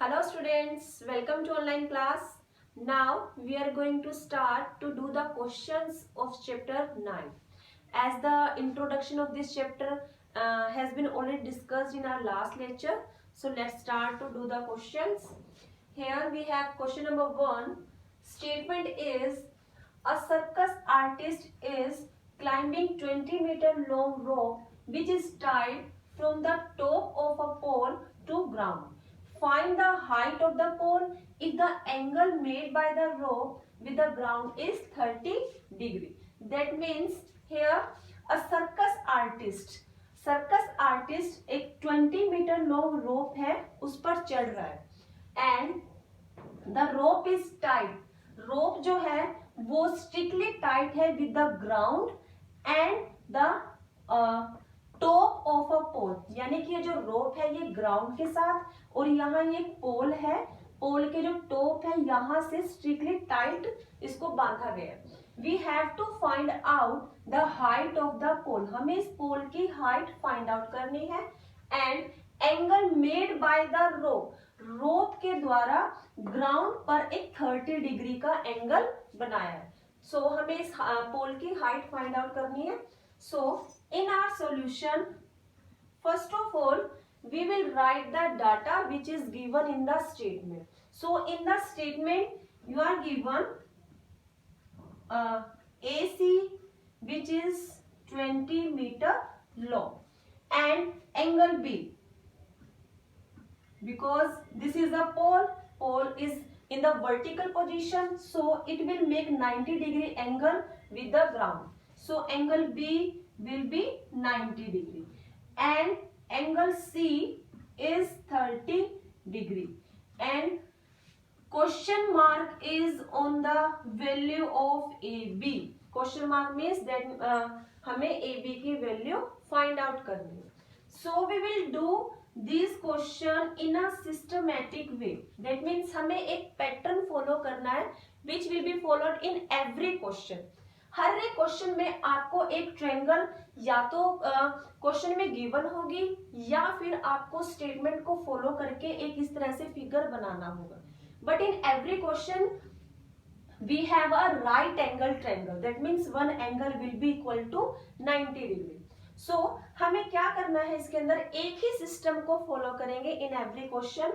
Hello students, welcome to online class. Now we are going to start to do the questions of chapter 9. As the introduction of this chapter has been already discussed in our last lecture. So let's start to do the questions. Here we have question number 1. Statement is a circus artist is climbing 20-meter long rope which is tied from the top of a pole to ground. Find the height of the pole if the angle made by the rope with the ground is 30 degree. That means here a circus artist एक 20 metre long rope है उस पर चढ़ रहा है and the rope is tight. Rope जो है वो स्ट्रिक्टली टाइट है with the ground and the top of a pole, यानी कि ये जो रोप है ये ग्राउंड के साथ और यहाँ ये पोल है, पोल के जो टॉप है यहाँ से स्ट्रिक्टली टाइट इसको बांधा गया है। We have to find out the height of the pole, हमें इस पोल की हाइट फाइंड आउट करनी है and angle made by the rope, rope के द्वारा ग्राउंड पर एक 30 डिग्री का एंगल बनाया है। सो हमें इस पोल की हाइट फाइंड आउट करनी है। So in our solution, first of all we will write the data which is given in the statement. So in the statement you are given AC which is 20 meter long and angle B, because this is a pole is in the vertical position, so it will make 90 degree angle with the ground. So angle B will be 90 degree and angle C is 30 degree and question mark is on the value of AB. Question mark means that हमें AB की value find out करनी है. So we will do this question in a systematic way. That means हमें एक pattern follow करना है which will be followed in every question. हर एक question में आपको एक ट्रायंगल या तो क्वेश्चन में गिवन होगी या फिर आपको स्टेटमेंट को फॉलो करके एक इस तरह से फिगर बनाना होगा। But in every question we have a right angle triangle, that means one angle will be equal to 90 degree. So हमें क्या करना है, इसके अंदर एक ही सिस्टम को फॉलो करेंगे इन एवरी क्वेश्चन।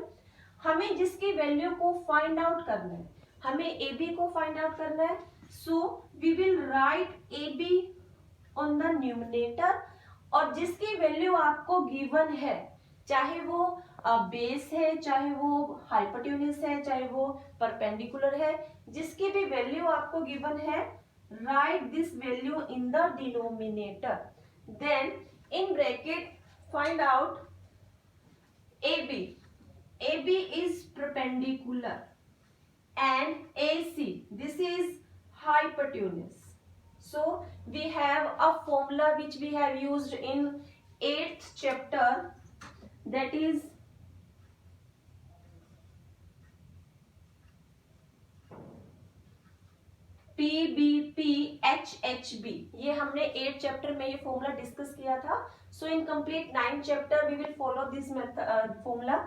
हमें जिसकी वैल्यू को फाइंड आउट करना है, हमें ए बी को फाइंड आउट करना है। So we will write AB on the numerator और जिसकी वैल्यू आपको गिवन है, चाहे वो बेस है, चाहे वो हाइपोटेन्यूज है, चाहे वो परपेंडिकुलर है, जिसकी भी वैल्यू आपको गिवन है, write this value in the denominator. Then in bracket find out AB. AB is perpendicular and AC, this is hypotenuse. So we have a formula which we have used in 8th chapter, that is PBPHHB. ये हमने 8th chapter में ये formula discuss किया था। So in complete 9th chapter we will follow this formula.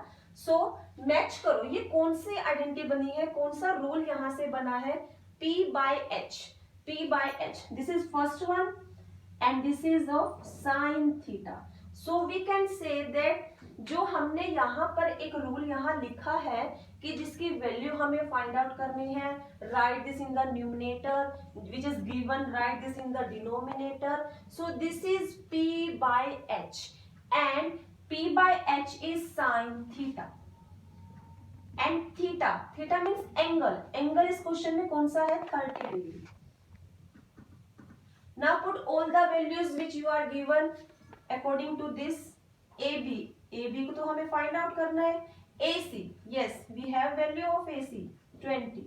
So match करो, ये कौन सी identity बनी है, कौन सा रूल यहाँ से बना है, P by H. P by H. This is first one and this is of sin theta. So we can say that जो हमने यहाँ पर एक रूल यहाँ लिखा है कि जिसकी वैल्यू हमें फाइंड आउट करनी है, right this in the numerator which is given, right this in the denominator. So this is P by H and P by H is sin theta. And theta, theta means angle, angle इस question में कौन सा है, 30 degree. Now put all the values which you are given according to this. AB, AB को तो हमें find out करना है. AC, yes we have value of AC 20.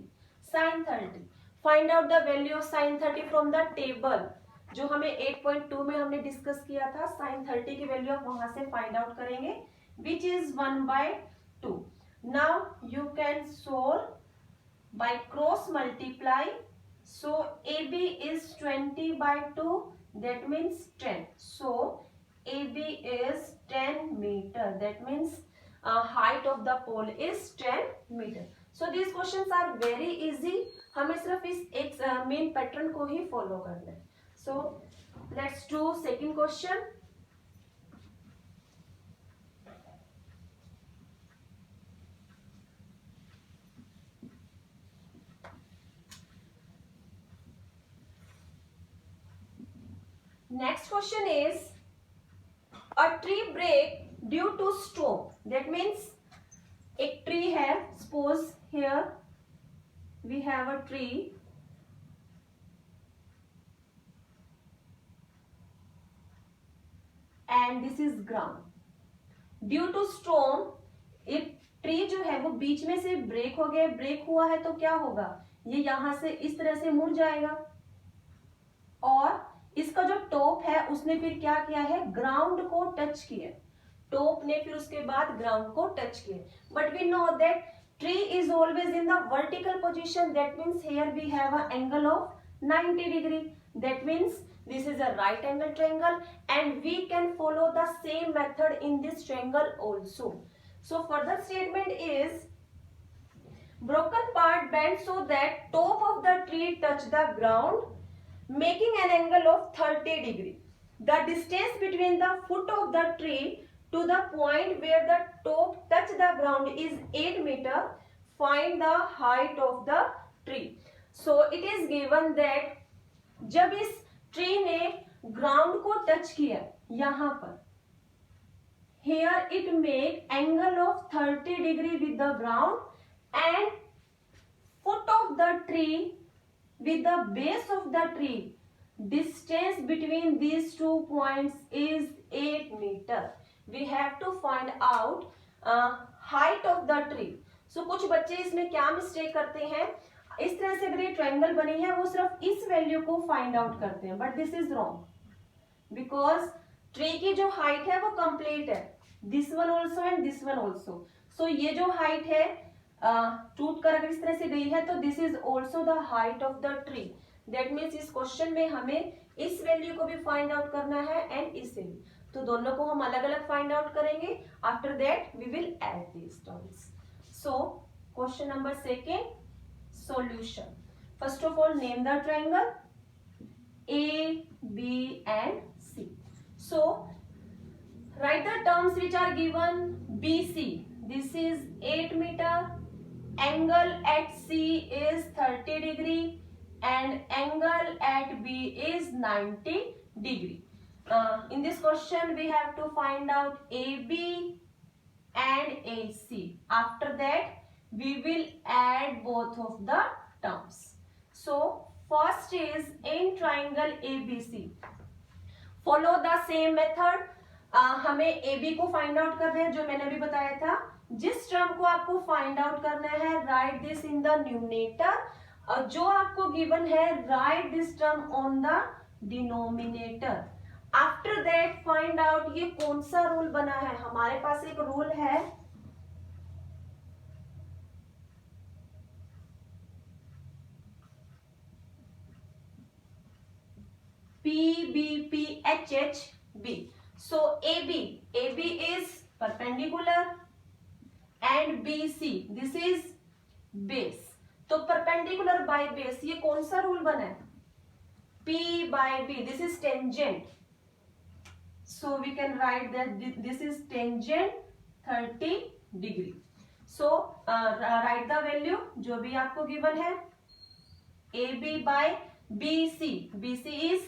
sin 30, find out the value of sin 30 from the table जो हमें 8.2 में हमने discuss किया था. sin 30 की वैल्यू आप वहां से फाइंड आउट करेंगे which is 1/2. Now you can solve by cross multiply. So AB is 20/2, that means 10. So AB is 10 meter. That means height of the pole is 10 meter. So these questions are very easy. हमें सिर्फ इस एक main pattern को ही follow करना है. So let's do second question. Next question is a tree break due to storm. That means एक tree है. Suppose here we have a tree and this is ground. Due to storm, एक tree जो है वो बीच में से break हो गया. ब्रेक हुआ है तो क्या होगा, ये यहां से इस तरह से मुड़ जाएगा और इसका जो टॉप है उसने फिर क्या किया है, ग्राउंड को टच किया. टॉप ने फिर उसके बाद ग्राउंड को टच किया. But we know that tree is always in the vertical position. That means here we have a angle of 90 degree. That means this is a right angle triangle and we can follow the same method in this triangle also. So further statement is broken part bent so that top of the tree touch the ground making an angle of 30 degree. The distance between the foot of the tree to the point where the top touch the ground is 8 meter. Find the height of the tree. So it is given that जब इस tree ने ground को touch किया यहां पर, here it make angle of 30 degree with the ground and foot of the tree with the base of the tree. Distance between these 2 points is 8 meter. We have to find out height of the tree. So कुछ बच्चे इसमें क्या mistake करते हैं, इस तरह से अगर ये ट्रायंगल बनी है वो सिर्फ इस वैल्यू को फाइंड आउट करते हैं. But this is wrong because tree की जो हाइट है वो कंप्लीट है, this one also and this one also. So ये जो हाइट है टूट कर अगर इस तरह से गई है तो this is also the height of the tree. That means इस क्वेश्चन में हमें इस वैल्यू को भी फाइंड आउट करना है एंड इसे भी. तो दोनों को हम अलग अलग फाइंड आउट करेंगे. After that we will add these terms. So question number second, solution. First of all, name the triangle A, B and C. So write the terms which are given. BC, this is 8 meter. Angle at C is 30 degree and angle at B is 90 degree. In this question we have to find out AB and AC. After that we will add both of the terms. So first is in triangle ABC. Follow the same method. हमें AB को find out करना है जो मैंने अभी बताया था. जिस टर्म को आपको फाइंड आउट करना है right this in the numerator. जो आपको गिवन है right this term on the denominator. After that find out ये कौन सा रूल बना है. हमारे पास एक रूल है PBPHHB. So AB is perpendicular and BC this is base. तो perpendicular by base ये कौन सा रूल बना है, P by B. This is tangent. So we can write that this is tangent 30 degree. So write the value जो भी आपको given है. AB by BC. BC is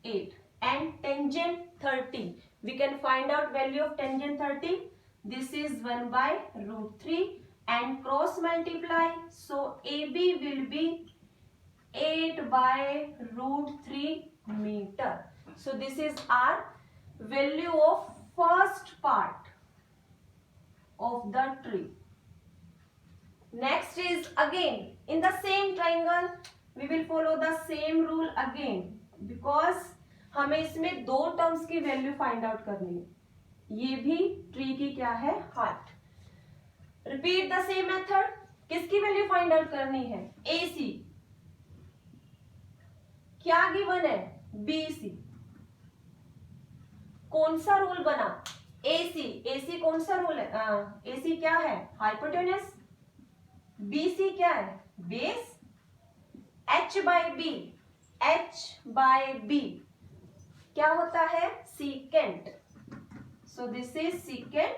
8 and tangent 30. We can find out value of tangent 30. This is 1 by root 3 and cross multiply. So AB will be 8 by root 3 meter. So this is our value of first part of the tree. Next is again in the same triangle. We will follow the same rule again because हमें इसमें दो terms की value find out करनी है. ये भी tree की क्या है, height. Repeat the same method. किसकी वैल्यू फाइंड आउट करनी है, AC. क्या गिवन है, BC. कौन सा रूल बना, AC कौन सा रूल है? AC क्या है? हाइपोटेन्यूस। BC क्या है? बेस। H by B क्या होता है? secant. So this is secant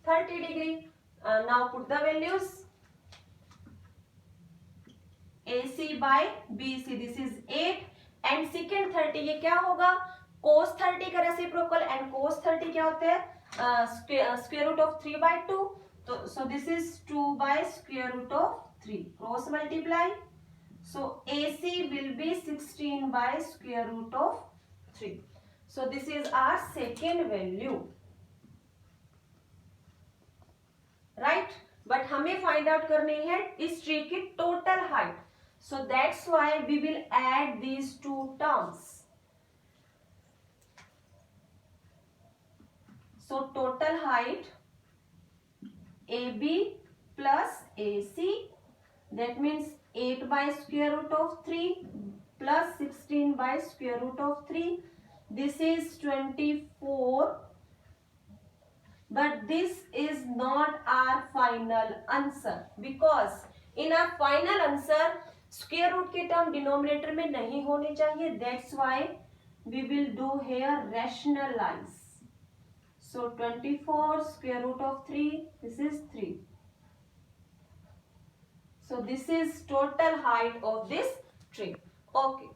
30 degree. Now put the values. AC by BC, this is 8 and secant 30, ये क्या होगा? cos 30 का रेसिप्रोकल, and cos 30 क्या होते हैं? Square root of 3 by 2. So this is 2 by square root of 3. Cross multiply. So AC will be 16 by square root of 3. So this is our second value. Right? But हमें find out करनी है इस tree की total height. So that's why we will add these two terms. So total height AB plus AC, that means 8 by square root of 3 plus 16 by square root of 3. This is 24. But this is not our final answer, because in our final answer square root के term denominator में नहीं होने चाहिए. That's why we will do here rationalize. So 24 square root of 3, this is 3. So this is total height of this tree. Okay.